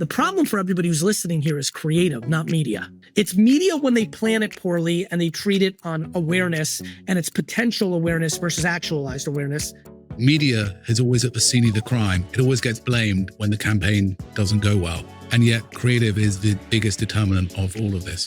The problem for everybody who's listening here is creative, not media. It's media when they plan it poorly and they treat it on awareness and its potential awareness versus actualized awareness. Media is always at the scene of the crime. It always gets blamed when the campaign doesn't go well. And yet creative is the biggest determinant of all of this.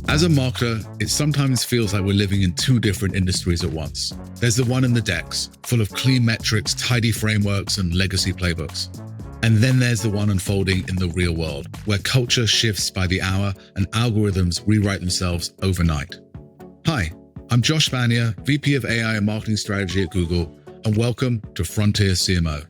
As a marketer, it sometimes feels like we're living in two different industries at once. There's the one in the decks, full of clean metrics, tidy frameworks, and legacy playbooks. And then there's the one unfolding in the real world, where culture shifts by the hour and algorithms rewrite themselves overnight. Hi, I'm Josh Spanier, VP of AI and Marketing Strategy at Google, and welcome to Frontier CMO.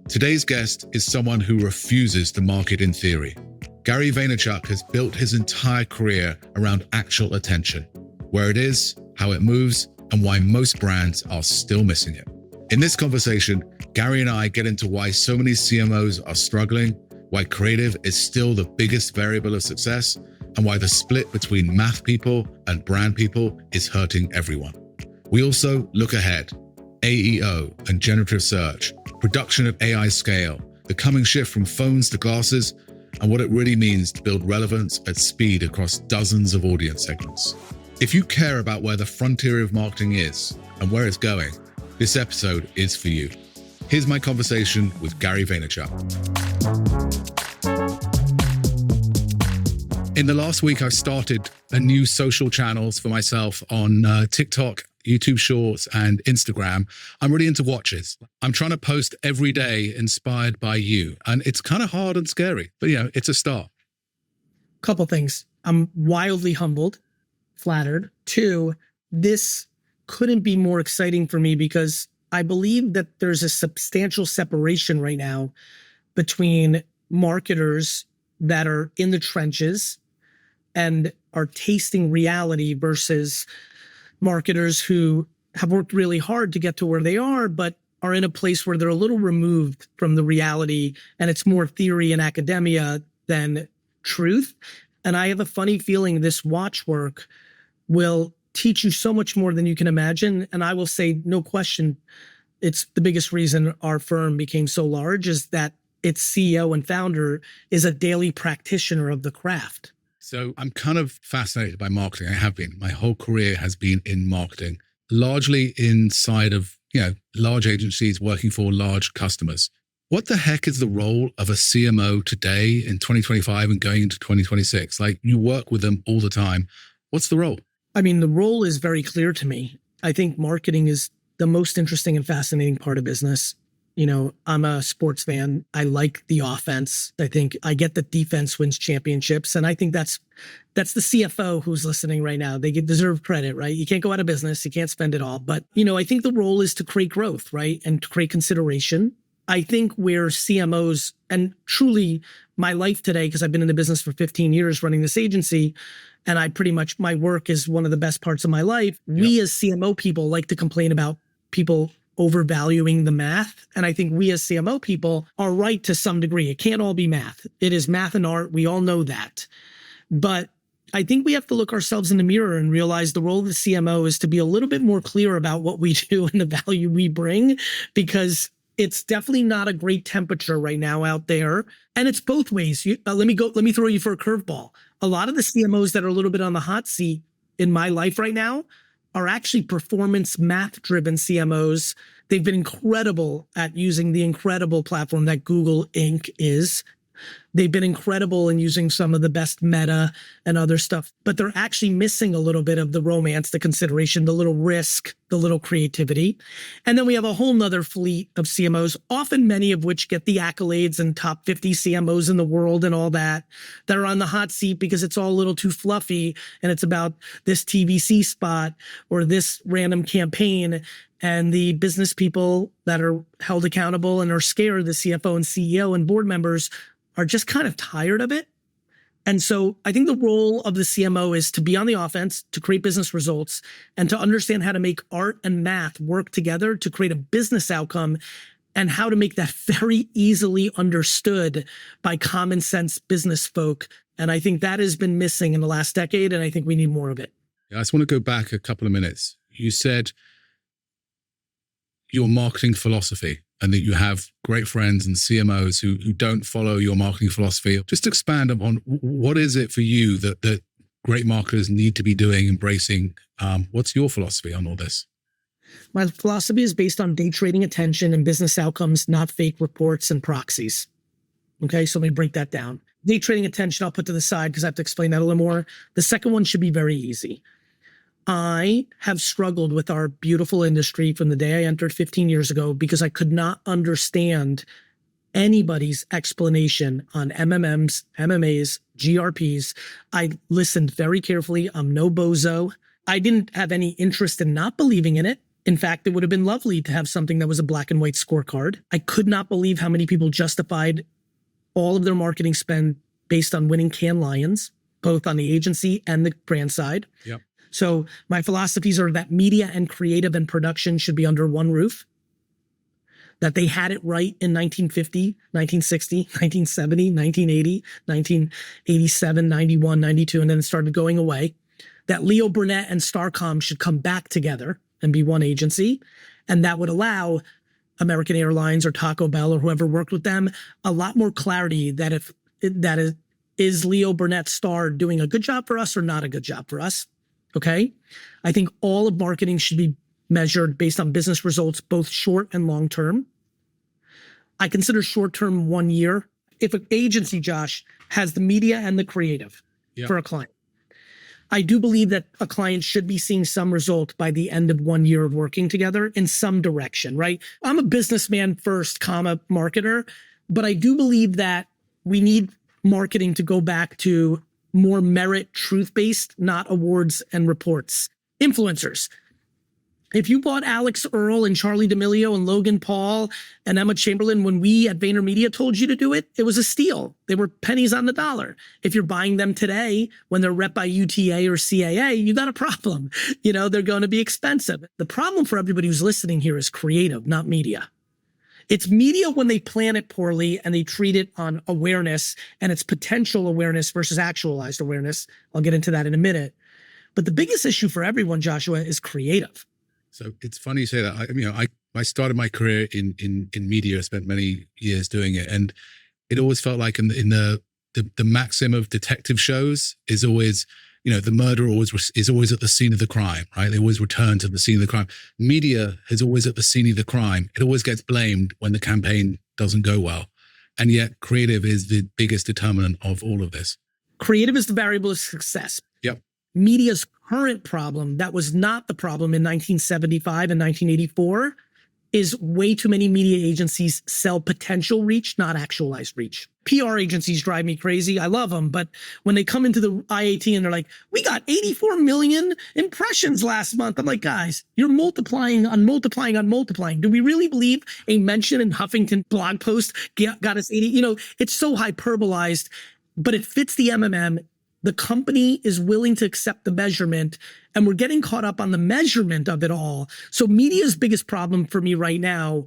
Today's guest is someone who refuses to market in theory. Gary Vaynerchuk has built his entire career around actual attention, where it is, how it moves, and why most brands are still missing it. In this conversation, Gary and I get into why so many CMOs are struggling, why creative is still the biggest variable of success, and why the split between math people and brand people is hurting everyone. We also look ahead, AEO and generative search, production at AI scale, the coming shift from phones to glasses, and what it really means to build relevance at speed across dozens of audience segments. If you care about where the frontier of marketing is and where it's going, this episode is for you. Here's my conversation with Gary Vaynerchuk. In the last week, I've started a new social channels for myself on TikTok, YouTube Shorts, and Instagram. I'm really into watches. I'm trying to post every day inspired by you. And it's kind of hard and scary, but it's a start. Couple things. I'm wildly humbled, flattered. Two, this couldn't be more exciting for me because I believe that there's a substantial separation right now between marketers that are in the trenches and are tasting reality versus marketers who have worked really hard to get to where they are, but are in a place where they're a little removed from the reality and it's more theory and academia than truth. And I have a funny feeling this watch work will teach you so much more than you can imagine. And I will say, no question, it's the biggest reason our firm became so large is that its CEO and founder is a daily practitioner of the craft. So I'm kind of fascinated by marketing. I have been. My whole career has been in marketing, largely inside of, large agencies working for large customers. What the heck is the role of a CMO today in 2025 and going into 2026? Like, you work with them all the time. What's the role? I mean, the role is very clear to me. I think marketing is the most interesting and fascinating part of business. I'm a sports fan. I like the offense. I think I get that defense wins championships. And I think that's the CFO who's listening right now. They deserve credit, right? You can't go out of business. You can't spend it all. But, I think the role is to create growth, right? And to create consideration. I think where CMOs, and truly my life today, because I've been in the business for 15 years running this agency, and my work is one of the best parts of my life. Yep. We as CMO people like to complain about people overvaluing the math. And I think we as CMO people are right to some degree. It can't all be math. It is math and art. We all know that. But I think we have to look ourselves in the mirror and realize the role of the CMO is to be a little bit more clear about what we do and the value we bring, because it's definitely not a great temperature right now out there. And it's both ways. Let me throw you for a curveball. A lot of the CMOs that are a little bit on the hot seat in my life right now are actually performance math-driven CMOs. They've been incredible at using the incredible platform that Google Inc. is. They've been incredible in using some of the best meta and other stuff, but they're actually missing a little bit of the romance, the consideration, the little risk, the little creativity. And then we have a whole nother fleet of CMOs, often many of which get the accolades and top 50 CMOs in the world and all that are on the hot seat because it's all a little too fluffy and it's about this TVC spot or this random campaign. And the business people that are held accountable and are scared, the CFO and CEO and board members, are just kind of tired of it. And so I think the role of the CMO is to be on the offense, to create business results, and to understand how to make art and math work together to create a business outcome, and how to make that very easily understood by common sense business folk. And I think that has been missing in the last decade, and I think we need more of it. I just want to go back a couple of minutes. You said your marketing philosophy and that you have great friends and CMOs who don't follow your marketing philosophy. Just expand upon what is it for you that great marketers need to be doing, embracing. What's your philosophy on all this? My philosophy is based on day trading attention and business outcomes, not fake reports and proxies. Okay, so let me break that down. Day trading attention, I'll put to the side because I have to explain that a little more. The second one should be very easy. I have struggled with our beautiful industry from the day I entered 15 years ago because I could not understand anybody's explanation on MMMs, MMAs, GRPs. I listened very carefully. I'm no bozo. I didn't have any interest in not believing in it. In fact, it would have been lovely to have something that was a black and white scorecard. I could not believe how many people justified all of their marketing spend based on winning Cannes Lions, both on the agency and the brand side. Yep. So my philosophies are that media and creative and production should be under one roof, that they had it right in 1950, 1960, 1970, 1980, 1987, 91, 92, and then it started going away, that Leo Burnett and Starcom should come back together and be one agency, and that would allow American Airlines or Taco Bell or whoever worked with them a lot more clarity that if that is Leo Burnett Star doing a good job for us or not a good job for us. Okay. I think all of marketing should be measured based on business results, both short and long term. I consider short term 1 year. If an agency, Josh, has the media and the creative for a client, I do believe that a client should be seeing some result by the end of 1 year of working together in some direction, right? I'm a businessman first, marketer, but I do believe that we need marketing to go back to more merit, truth-based, not awards and reports. Influencers. If you bought Alex Earl and Charlie D'Amelio and Logan Paul and Emma Chamberlain when we at VaynerMedia told you to do it, it was a steal. They were pennies on the dollar. If you're buying them today when they're rep by UTA or CAA, you got a problem. You know, they're going to be expensive. The problem for everybody who's listening here is creative, not media. It's media when they plan it poorly and they treat it on awareness and its potential awareness versus actualized awareness. I'll get into that in a minute. But the biggest issue for everyone, Joshua, is creative. So it's funny you say that. I started my career in media. I spent many years doing it, and it always felt like in the maxim of detective shows is always, the murderer is always at the scene of the crime, right? They always return to the scene of the crime. Media is always at the scene of the crime. It always gets blamed when the campaign doesn't go well, and yet creative is the biggest determinant of all of this. Creative is the variable of success. Yep. Media's current problem, that was not the problem in 1975 and 1984, is way too many media agencies sell potential reach, not actualized reach. PR agencies drive me crazy. I love them. But when they come into the IAT and they're like, we got 84 million impressions last month. I'm like, guys, you're multiplying on multiplying on multiplying. Do we really believe a mention in Huffington blog post got us 80? It's so hyperbolized, but it fits the MMM. The company is willing to accept the measurement, and we're getting caught up on the measurement of it all. So media's biggest problem for me right now,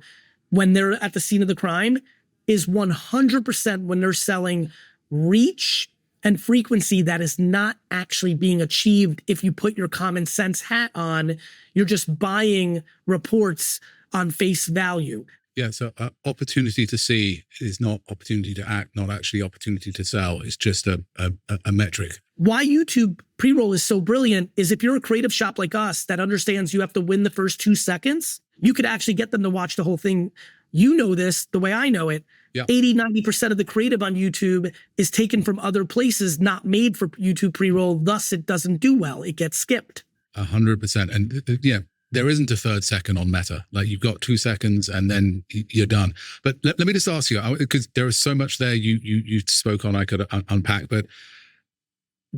when they're at the scene of the crime, is 100% when they're selling reach and frequency that is not actually being achieved. If you put your common sense hat on, you're just buying reports on face value. Yeah, so opportunity to see is not opportunity to act, not actually opportunity to sell. It's just a metric. Why YouTube pre-roll is so brilliant is if you're a creative shop like us that understands you have to win the first 2 seconds, you could actually get them to watch the whole thing. You know this the way I know it. Yeah. 80-90% of the creative on YouTube is taken from other places, not made for YouTube pre-roll. Thus, it doesn't do well. It gets skipped. 100%. And yeah. There isn't a third second on Meta. Like, you've got 2 seconds and then you're done. But let me just ask you, because there is so much there you spoke on I could unpack, but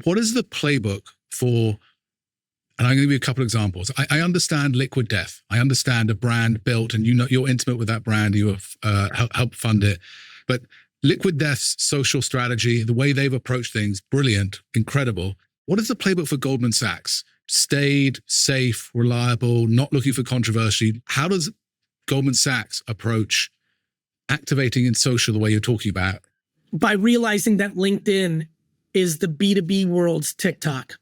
what is the playbook for, and I'm going to give you a couple of examples. I understand Liquid Death. I understand a brand built, and you're intimate with that brand. You have helped fund it. But Liquid Death's social strategy, the way they've approached things, brilliant, incredible. What is the playbook for Goldman Sachs? Stayed, safe, reliable, not looking for controversy. How does Goldman Sachs approach activating in social the way you're talking about? By realizing that LinkedIn is the B2B world's TikTok.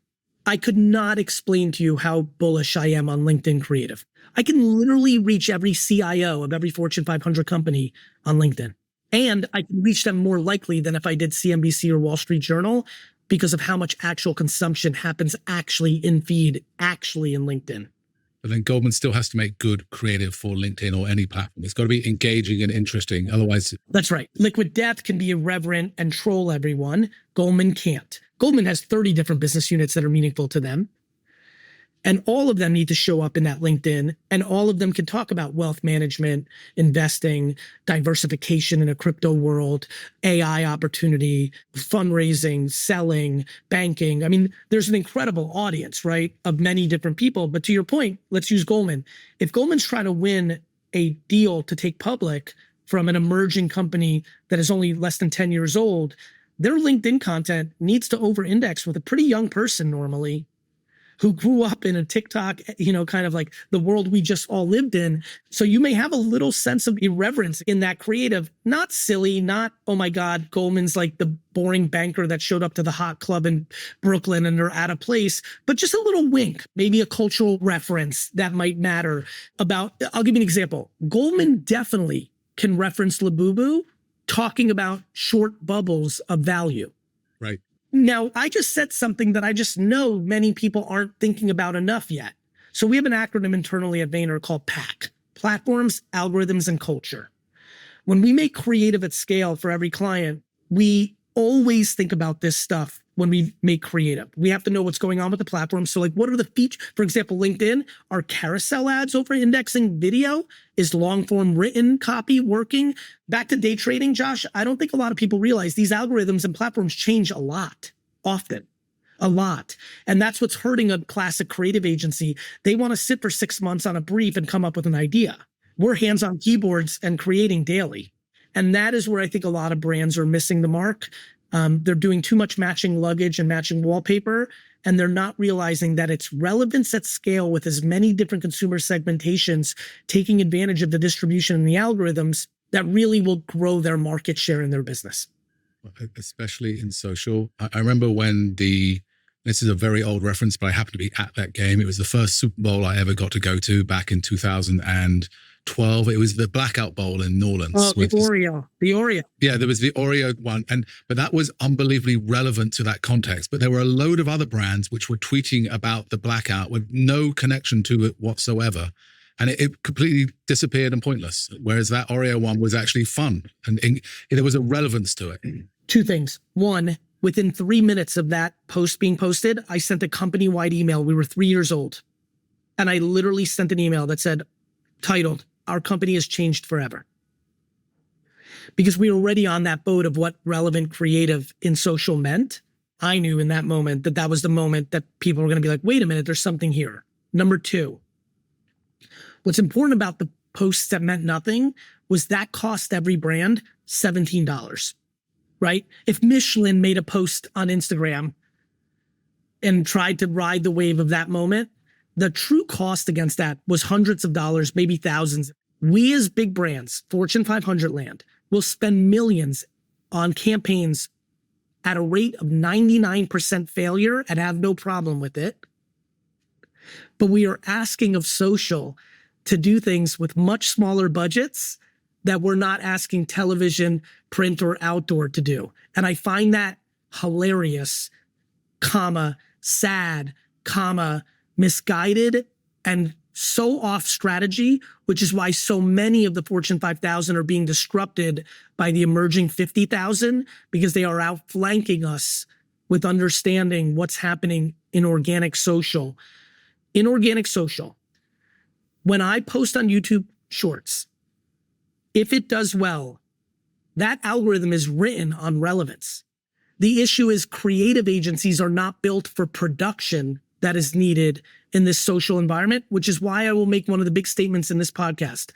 I could not explain to you how bullish I am on LinkedIn creative. I can literally reach every CIO of every Fortune 500 company on LinkedIn. And I can reach them more likely than if I did CNBC or Wall Street Journal because of how much actual consumption happens actually in feed, actually in LinkedIn. But then Goldman still has to make good creative for LinkedIn or any platform. It's got to be engaging and interesting. Otherwise, that's right. Liquid Death can be irreverent and troll everyone. Goldman can't. Goldman has 30 different business units that are meaningful to them. And all of them need to show up in that LinkedIn, and all of them can talk about wealth management, investing, diversification in a crypto world, AI opportunity, fundraising, selling, banking. I mean, there's an incredible audience, right, of many different people. But to your point, let's use Goldman. If Goldman's trying to win a deal to take public from an emerging company that is only less than 10 years old, their LinkedIn content needs to over-index with a pretty young person normally, who grew up in a TikTok, kind of like the world we just all lived in. So you may have a little sense of irreverence in that creative, not silly, not, oh my God, Goldman's like the boring banker that showed up to the hot club in Brooklyn and they're out of place, but just a little wink, maybe a cultural reference that might matter about, I'll give you an example. Goldman definitely can reference Labubu talking about short bubbles of value. right. Now, I just said something that I just know many people aren't thinking about enough yet. So we have an acronym internally at Vayner called PAC, Platforms, Algorithms, and Culture. When we make creative at scale for every client, we always think about this stuff when we make creative. We have to know what's going on with the platform. So like, what are the features? For example, LinkedIn, are carousel ads over indexing video? Is long form written copy working? Back to day trading, Josh, I don't think a lot of people realize these algorithms and platforms change a lot, often. A lot. And that's what's hurting a classic creative agency. They want to sit for 6 months on a brief and come up with an idea. We're hands on keyboards and creating daily. And that is where I think a lot of brands are missing the mark. They're doing too much matching luggage and matching wallpaper, and they're not realizing that it's relevance at scale with as many different consumer segmentations, taking advantage of the distribution and the algorithms that really will grow their market share in their business. Especially in social. I remember when this is a very old reference, but I happened to be at that game. It was the first Super Bowl I ever got to go to back in 2012. It was the Blackout Bowl in New Orleans. Oh, the Oreo. Yeah, there was the Oreo one. But that was unbelievably relevant to that context. But there were a load of other brands which were tweeting about the blackout with no connection to it whatsoever. And it completely disappeared and pointless. Whereas that Oreo one was actually fun. And there was a relevance to it. Two things. One, within 3 minutes of that post being posted, I sent a company-wide email. We were 3 years old. And I literally sent an email that said, titled, "Our company has changed forever." Because we were already on that boat of what relevant creative in social meant. I knew in that moment that that was the moment that people were going to be like, wait a minute, there's something here. Number two, what's important about the posts that meant nothing was that cost every brand $17, right? If Michelin made a post on Instagram and tried to ride the wave of that moment, the true cost against that was hundreds of dollars, maybe thousands. We as big brands, Fortune 500 land, will spend millions on campaigns at a rate of 99% failure and have no problem with it. But we are asking of social to do things with much smaller budgets that we're not asking television, print, or outdoor to do. And I find that hilarious, sad, misguided, and so off strategy, which is why so many of the Fortune 5,000 are being disrupted by the emerging 50,000, because they are outflanking us with understanding what's happening in organic social. In organic social, when I post on YouTube Shorts, if it does well, that algorithm is written on relevance. The issue is creative agencies are not built for production that is needed in this social environment, which is why I will make one of the big statements in this podcast.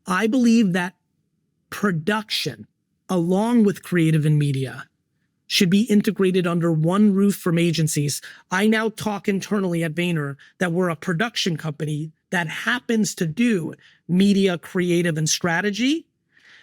I believe that production, along with creative and media, should be integrated under one roof from agencies. I now talk internally at Vayner that we're a production company that happens to do media, creative, and strategy.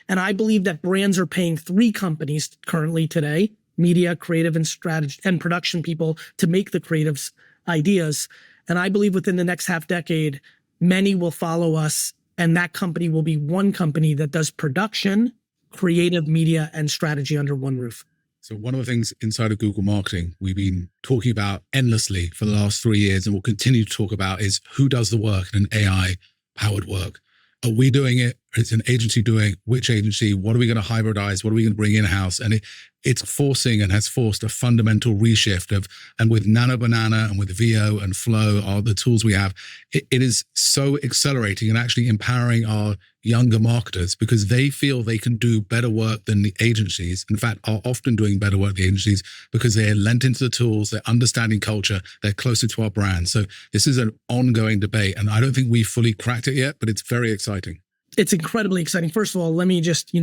And I believe that brands are paying 3 companies currently today, media, creative, and strategy, and production people, to make the creatives ideas. And I believe within the next half decade, many will follow us, and that company will be one company that does production, creative, media, and strategy under one roof. So one of the things inside of Google Marketing we've been talking about endlessly for the last 3 years and will continue to talk about is who does the work in an AI-powered work. Are we doing it? Is an agency doing it? Which agency? What are we going to hybridize? What are we going to bring in-house? And it's forcing and has forced a fundamental reshift of, and with Nano Banana and with VO and Flow are the tools we have, it is so accelerating and actually empowering our younger marketers because they feel they can do better work than the agencies. In fact, are often doing better work than the agencies because they're lent into the tools, they're understanding culture, they're closer to our brand. So this is an ongoing debate. And I don't think we've fully cracked it yet, but it's very exciting. It's incredibly exciting. First of all, let me just,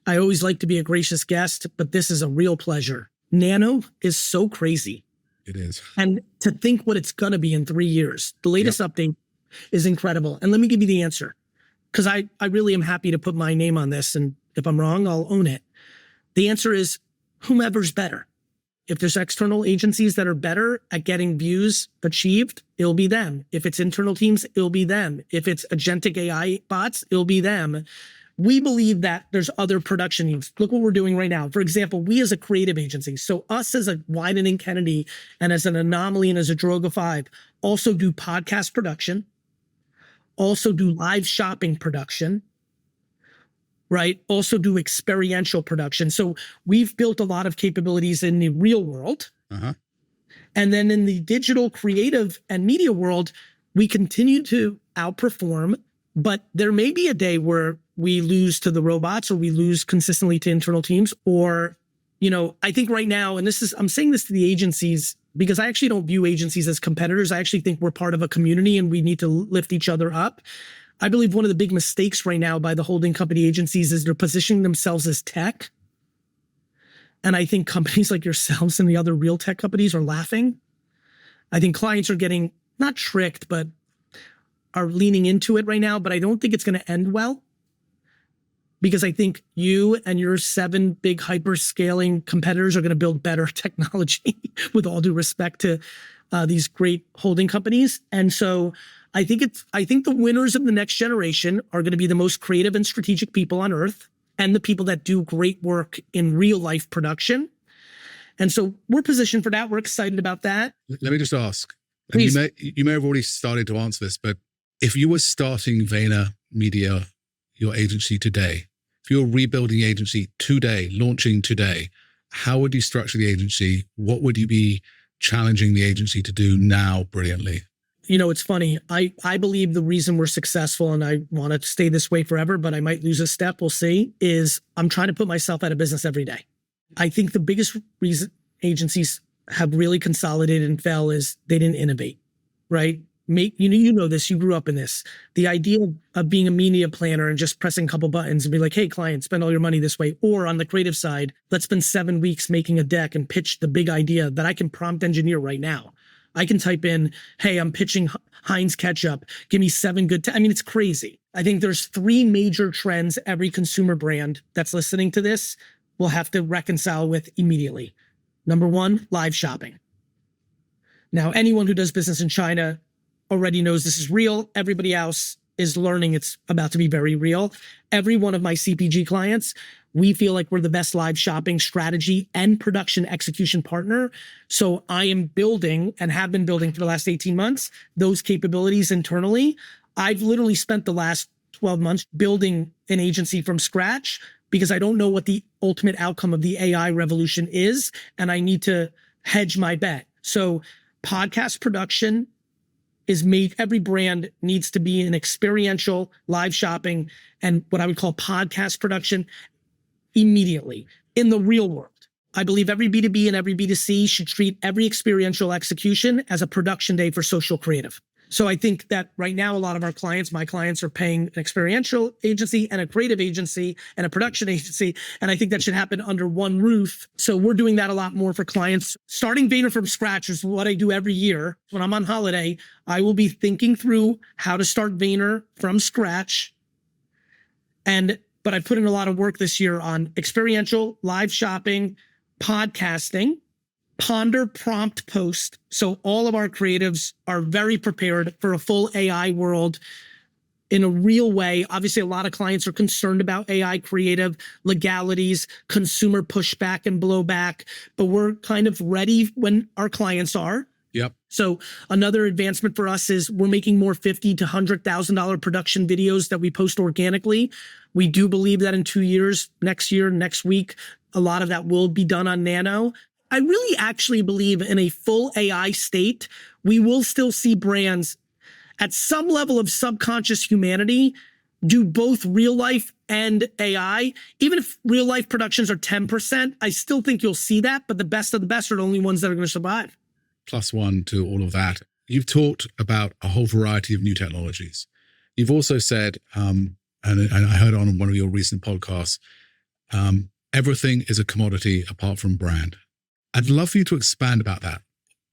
I always like to be a gracious guest, but this is a real pleasure. Nano is so crazy. It is. And to think what it's going to be in 3 years, the latest update is incredible. And let me give you the answer, because I really am happy to put my name on this. And if I'm wrong, I'll own it. The answer is whomever's better. If there's external agencies that are better at getting views achieved, it'll be them. If it's internal teams, it'll be them. If it's agentic AI bots, it'll be them. We believe that there's other production needs. Look what we're doing right now. For example, we as a creative agency, so us as a Wieden & Kennedy and as an Anomaly and as a Droga 5 also do podcast production, also do live shopping production, right? Also do experiential production. So we've built a lot of capabilities in the real world. And then in the digital creative and media world, we continue to outperform, but there may be a day where we lose to the robots or we lose consistently to internal teams. Or, I think right now, and I'm saying this to the agencies because I actually don't view agencies as competitors. I actually think we're part of a community and we need to lift each other up. I believe one of the big mistakes right now by the holding company agencies is they're positioning themselves as tech. And I think companies like yourselves and the other real tech companies are laughing. I think clients are getting not tricked, but are leaning into it right now. But I don't think it's going to end well because I think you and your 7 big hyper-scaling competitors are going to build better technology with all due respect to these great holding companies. And so I think the winners of the next generation are going to be the most creative and strategic people on earth and the people that do great work in real life production. And so we're positioned for that. We're excited about that. Let me just ask, Please. and you may have already started to answer this, but if you were starting VaynerMedia, your agency today, if you're rebuilding the agency today, launching today, how would you structure the agency? What would you be challenging the agency to do now brilliantly? It's funny. I believe the reason we're successful, and I want to stay this way forever, but I might lose a step, we'll see, is I'm trying to put myself out of business every day. I think the biggest reason agencies have really consolidated and fell is they didn't innovate, right? You know this, you grew up in this. The idea of being a media planner and just pressing a couple buttons and be like, hey, client, spend all your money this way. Or on the creative side, let's spend 7 weeks making a deck and pitch the big idea that I can prompt engineer right now. I can type in, hey, I'm pitching Heinz ketchup. Give me 7 good. It's crazy. I think there's 3 major trends every consumer brand that's listening to this will have to reconcile with immediately. Number 1, live shopping. Now, anyone who does business in China already knows this is real. Everybody else is learning it's about to be very real. Every one of my CPG clients, we feel like we're the best live shopping strategy and production execution partner. So I am building and have been building for the last 18 months, those capabilities internally. I've literally spent the last 12 months building an agency from scratch because I don't know what the ultimate outcome of the AI revolution is. And I need to hedge my bet. So podcast production is made, every brand needs to be in experiential live shopping and what I would call podcast production immediately in the real world. I believe every B2B and every B2C should treat every experiential execution as a production day for social creative. So I think that right now, a lot of our clients, my clients, are paying an experiential agency and a creative agency and a production agency. And I think that should happen under one roof. So we're doing that a lot more for clients. Starting Vayner from scratch is what I do every year. When I'm on holiday, I will be thinking through how to start Vayner from scratch. But I put in a lot of work this year on experiential, live shopping, podcasting. ponder prompt post. So all of our creatives are very prepared for a full AI world in a real way. Obviously, a lot of clients are concerned about AI creative legalities, consumer pushback and blowback, but we're kind of ready when our clients are. Yep. So another advancement for us is we're making more $50,000 to $100,000 production videos that we post organically. We do believe that in 2 years, next year, next week, a lot of that will be done on Nano. I really actually believe in a full AI state, we will still see brands at some level of subconscious humanity do both real life and AI. Even if real life productions are 10%, I still think you'll see that, but the best of the best are the only ones that are going to survive. +1 to all of that. You've talked about a whole variety of new technologies. You've also said, and I heard on one of your recent podcasts, everything is a commodity apart from brand. I'd love for you to expand about that.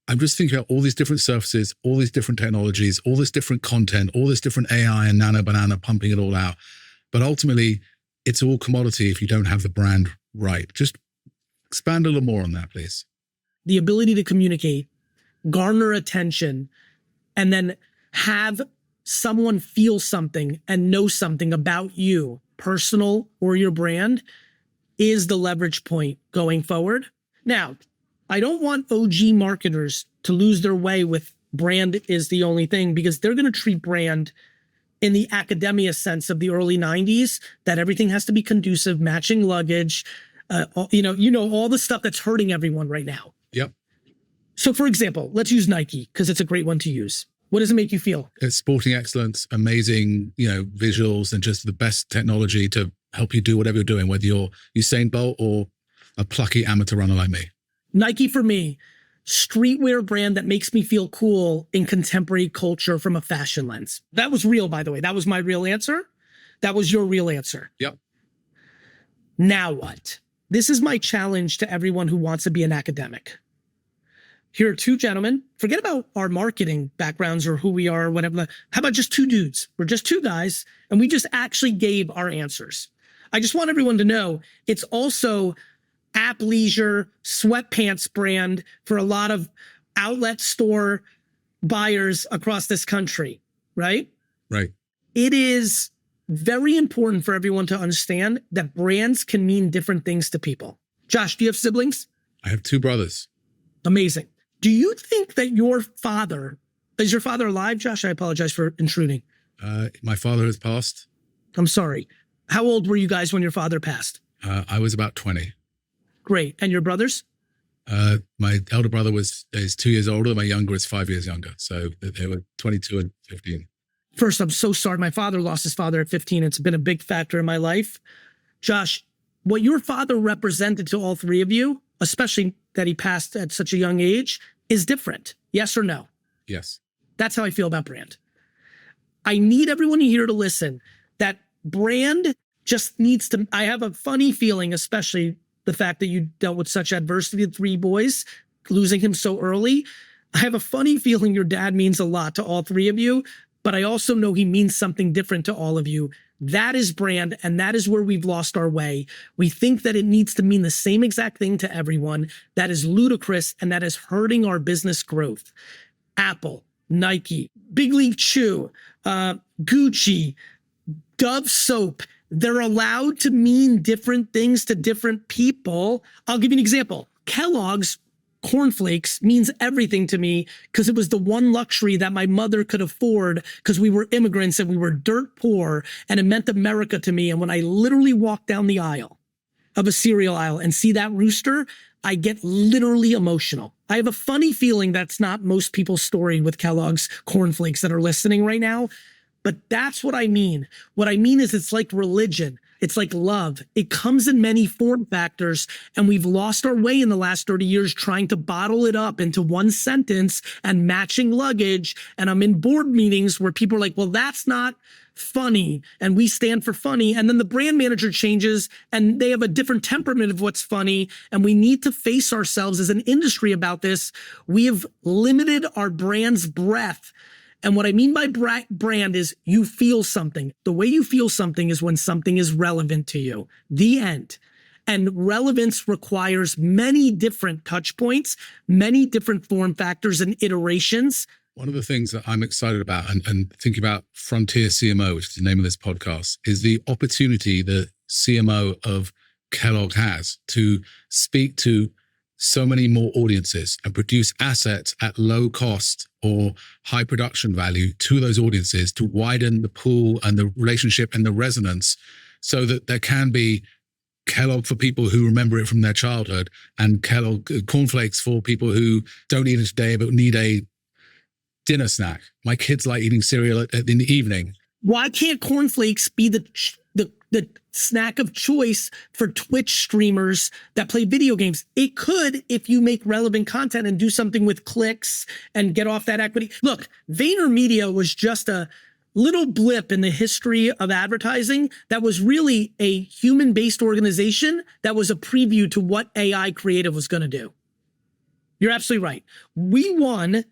I'm just thinking about all these different surfaces, all these different technologies, all this different content, all this different AI and nano banana pumping it all out. But ultimately, it's all commodity if you don't have the brand right. Just expand a little more on that, please. The ability to communicate, garner attention, and then have someone feel something and know something about you, personal or your brand, is the leverage point going forward. Now, I don't want OG marketers to lose their way with brand is the only thing, because they're going to treat brand in the academia sense of the early 90s, that everything has to be conducive, matching luggage, all the stuff that's hurting everyone right now. Yep. So for example, let's use Nike because it's a great one to use. What does it make you feel? It's sporting excellence, amazing, visuals, and just the best technology to help you do whatever you're doing, whether you're Usain Bolt or a plucky amateur runner like me. Nike for me, streetwear brand that makes me feel cool in contemporary culture from a fashion lens. That was real, by the way. That was my real answer. That was your real answer. Yep. Now what? This is my challenge to everyone who wants to be an academic. Here are two gentlemen. Forget about our marketing backgrounds or who we are or whatever. How about just two dudes? We're just two guys, and we just actually gave our answers. I just want everyone to know it's also athleisure sweatpants brand for a lot of outlet store buyers across this country, right? Right. It is very important for everyone to understand that brands can mean different things to people. Josh, do you have siblings? I have 2 brothers. Amazing. Do you think that is your father alive, Josh? I apologize for intruding. My father has passed. I'm sorry. How old were you guys when your father passed? I was about 20. Great. And your brothers? My elder brother is 2 years older. My younger is 5 years younger. So they were 22 and 15. First, I'm so sorry. My father lost his father at 15. It's been a big factor in my life. Josh, what your father represented to all three of you, especially that he passed at such a young age, is different. Yes or no? Yes. That's how I feel about brand. I need everyone here to listen that brand just needs to, I have a funny feeling, especially the fact that you dealt with such adversity with 3 boys, losing him so early. I have a funny feeling your dad means a lot to all 3 of you, but I also know he means something different to all of you. That is brand, and that is where we've lost our way. We think that it needs to mean the same exact thing to everyone. That is ludicrous, and that is hurting our business growth. Apple, Nike, Big League Chew, Gucci, Dove soap, they're allowed to mean different things to different people. I'll give you an example. Kellogg's cornflakes means everything to me because it was the one luxury that my mother could afford because we were immigrants and we were dirt poor, and it meant America to me. And when I literally walk down the aisle of a cereal aisle and see that rooster, I get literally emotional. I have a funny feeling that's not most people's story with Kellogg's cornflakes that are listening right now. But that's what I mean. What I mean is it's like religion. It's like love. It comes in many form factors, and we've lost our way in the last 30 years trying to bottle it up into one sentence and matching luggage. And I'm in board meetings where people are like, well, that's not funny, and we stand for funny. And then the brand manager changes and they have a different temperament of what's funny. And we need to face ourselves as an industry about this. We have limited our brand's breadth. And what I mean by brand is you feel something. The way you feel something is when something is relevant to you. The end. And relevance requires many different touch points, many different form factors and iterations. One of the things that I'm excited about and thinking about Frontier CMO, which is the name of this podcast, is the opportunity the CMO of Kellogg has to speak to so many more audiences and produce assets at low cost or high production value to those audiences to widen the pool and the relationship and the resonance so that there can be Kellogg for people who remember it from their childhood and Kellogg cornflakes for people who don't eat it today but need a dinner snack. My kids like eating cereal in the evening. Why can't cornflakes be the snack of choice for Twitch streamers that play video games? It could if you make relevant content and do something with clicks and get off that equity. Look, VaynerMedia was just a little blip in the history of advertising that was really a human-based organization that was a preview to what AI creative was going to do. You're absolutely right. We won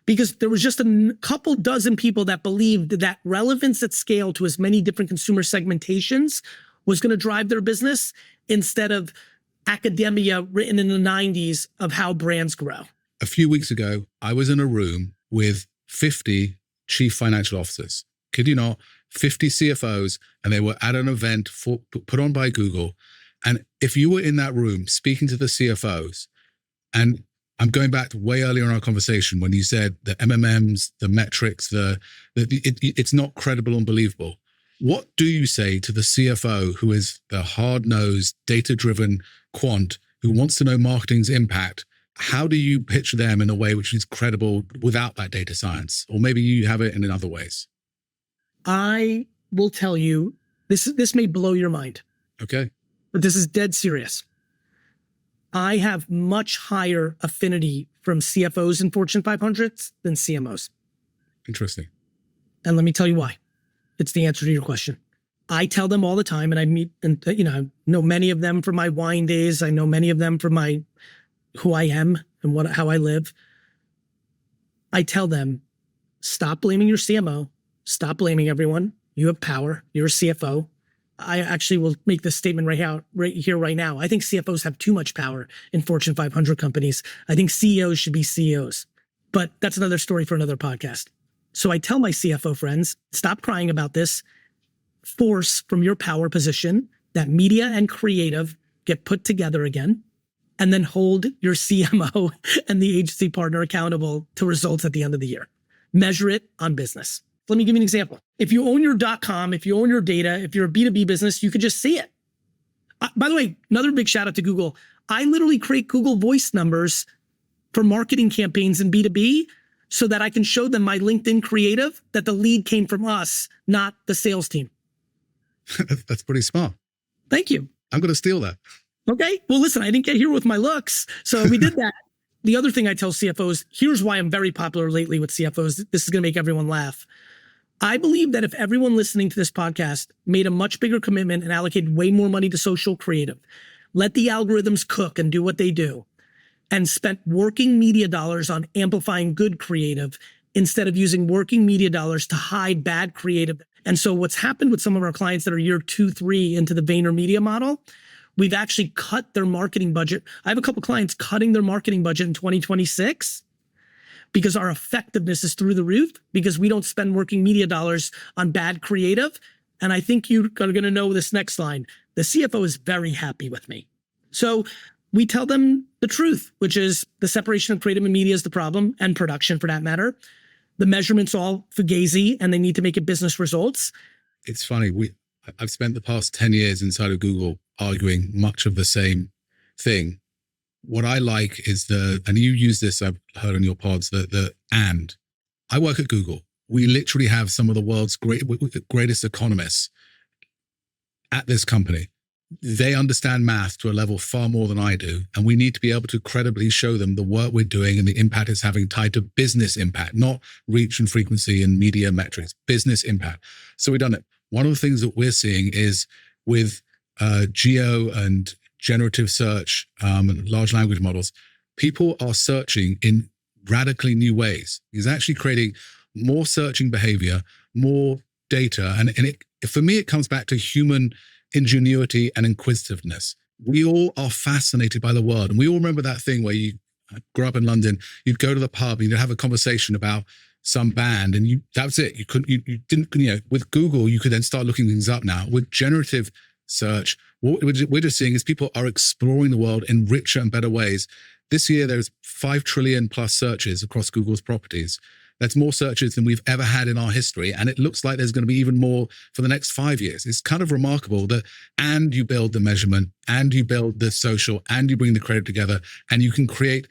because there was just a couple dozen people that believed that relevance at scale to as many different consumer segmentations was going to drive their business instead of academia written in the 90s of how brands grow. A few weeks ago, I was in a room with 50 chief financial officers. Kid you not, 50 CFOs, and they were at an event put on by Google. And if you were in that room speaking to the CFOs, and I'm going back to way earlier in our conversation when you said the MMMs, the metrics, it's not credible and believable. What do you say to the CFO who is the hard-nosed, data-driven quant who wants to know marketing's impact? How do you pitch them in a way which is credible without that data science? Or maybe you have it in other ways. I will tell you, this may blow your mind. Okay. But this is dead serious. I have much higher affinity from CFOs in Fortune 500s than CMOs. Interesting. And let me tell you why. It's the answer to your question. I tell them all the time, and I meet, and I know many of them from my wine days. I know many of them from who I am and how I live. I tell them, stop blaming your CMO. Stop blaming everyone. You have power. You're a CFO. I actually will make this statement right here, right now. I think CFOs have too much power in Fortune 500 companies. I think CEOs should be CEOs, but that's another story for another podcast. So I tell my CFO friends, stop crying about this. Force from your power position that media and creative get put together again, and then hold your CMO and the agency partner accountable to results at the end of the year. Measure it on business. Let me give you an example. If you own your .com, if you own your data, if you're a B2B business, you could just see it. By the way, another big shout out to Google. I literally create Google Voice numbers for marketing campaigns in B2B so that I can show them my LinkedIn creative that the lead came from us, not the sales team. That's pretty smart. Thank you. I'm going to steal that. Okay. Well, listen, I didn't get here with my looks. So we did that. The other thing I tell CFOs, here's why I'm very popular lately with CFOs. This is going to make everyone laugh. I believe that if everyone listening to this podcast made a much bigger commitment and allocated way more money to social creative, let the algorithms cook and do what they do, and spent working media dollars on amplifying good creative instead of using working media dollars to hide bad creative. And so what's happened with some of our clients that are year 2, 3 into the VaynerMedia model, we've actually cut their marketing budget. I have a couple clients cutting their marketing budget in 2026 because our effectiveness is through the roof, because we don't spend working media dollars on bad creative. And I think you're going to know this next line. The CFO is very happy with me. So we tell them the truth, which is the separation of creative and media is the problem, and production for that matter. The measurement's all fugazi and they need to make it business results. It's funny. I've spent the past 10 years inside of Google arguing much of the same thing. What I like is and you use this, I've heard on your pods, and I work at Google. We literally have some of the world's greatest economists at this company. They understand math to a level far more than I do. And we need to be able to credibly show them the work we're doing and the impact it's having tied to business impact, not reach and frequency and media metrics, business impact. So we've done it. One of the things that we're seeing is with geo and generative search and large language models, people are searching in radically new ways. It's actually creating more searching behavior, more data. And for me, it comes back to human ingenuity and inquisitiveness. We all are fascinated by the world. And we all remember that thing where you grew up in London, you'd go to the pub and you'd have a conversation about some band and that was it. You didn't, with Google, you could then start looking things up now. With generative search, what we're just seeing is people are exploring the world in richer and better ways. This year, there's 5 trillion plus searches across Google's properties. That's more searches than we've ever had in our history. And it looks like there's going to be even more for the next 5 years. It's kind of remarkable that, and you build the measurement, and you build the social, and you bring the creative together, and you can create,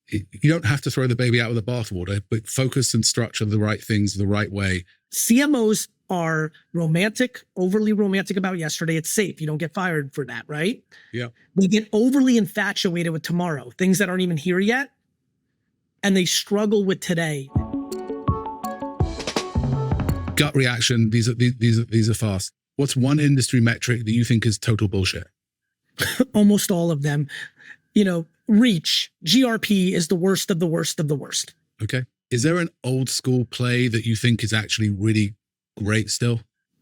you don't have to throw the baby out with the bathwater, but focus and structure the right things the right way. CMOs are romantic, overly romantic about yesterday. It's safe. You don't get fired for that, right? Yeah. They get overly infatuated with tomorrow, things that aren't even here yet, and they struggle with today. Gut reaction, these are fast. What's one industry metric that you think is total bullshit? Almost all of them. Reach, GRP is the worst of the worst of the worst. Okay. Is there an old school play that you think is actually really great still?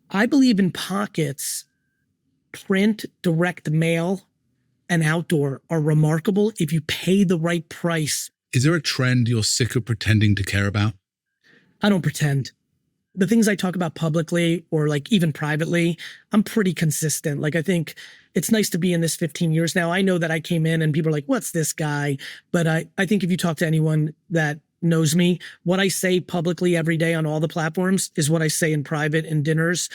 I believe in pockets. Print, direct mail, and outdoor are remarkable if you pay the right price. Is there a trend you're sick of pretending to care about? I don't pretend. The things I talk about publicly or like even privately, I'm pretty consistent. I think it's nice to be in this 15 years now. I know that I came in and people are like, what's this guy? But I think if you talk to anyone that knows me, what I say publicly every day on all the platforms is what I say in private in dinners.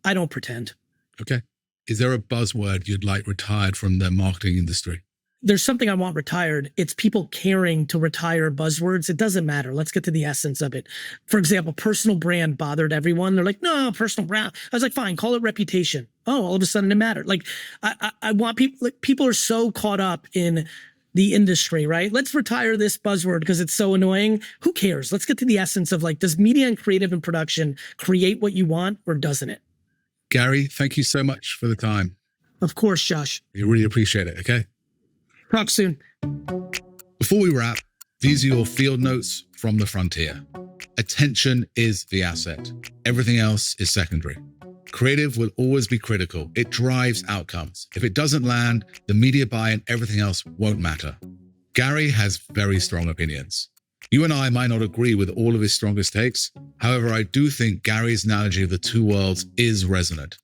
I don't pretend. Okay. Is there a buzzword you'd like retired from the marketing industry? There's something I want retired. It's people caring to retire buzzwords. It doesn't matter. Let's get to the essence of it. For example, personal brand bothered everyone. They're like, no, personal brand. I was like, fine, call it reputation. Oh, all of a sudden it mattered. I want people, people are so caught up in the industry, right? Let's retire this buzzword because it's so annoying. Who cares? Let's get to the essence of does media and creative and production create what you want or doesn't it? Gary, thank you so much for the time. Of course, Josh. We really appreciate it. Okay. Talk soon. Before we wrap, these are your field notes from the frontier. Attention is the asset. Everything else is secondary. Creative will always be critical. It drives outcomes. If it doesn't land, the media buy and everything else won't matter. Gary has very strong opinions. You and I might not agree with all of his strongest takes. However, I do think Gary's analogy of the two worlds is resonant.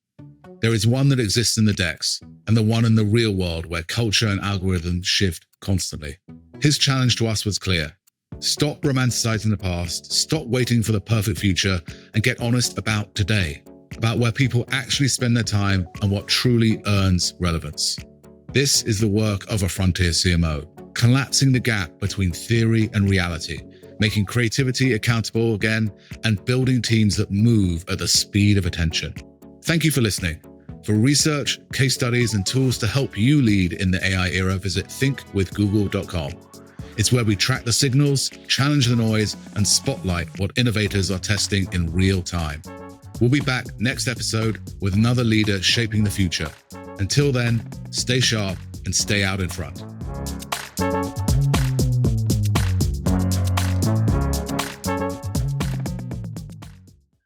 There is one that exists in the decks, and the one in the real world where culture and algorithms shift constantly. His challenge to us was clear. Stop romanticizing the past, stop waiting for the perfect future, and get honest about today, about where people actually spend their time and what truly earns relevance. This is the work of a frontier CMO, collapsing the gap between theory and reality, making creativity accountable again, and building teams that move at the speed of attention. Thank you for listening. For research, case studies, and tools to help you lead in the AI era, visit thinkwithgoogle.com. It's where we track the signals, challenge the noise, and spotlight what innovators are testing in real time. We'll be back next episode with another leader shaping the future. Until then, stay sharp and stay out in front.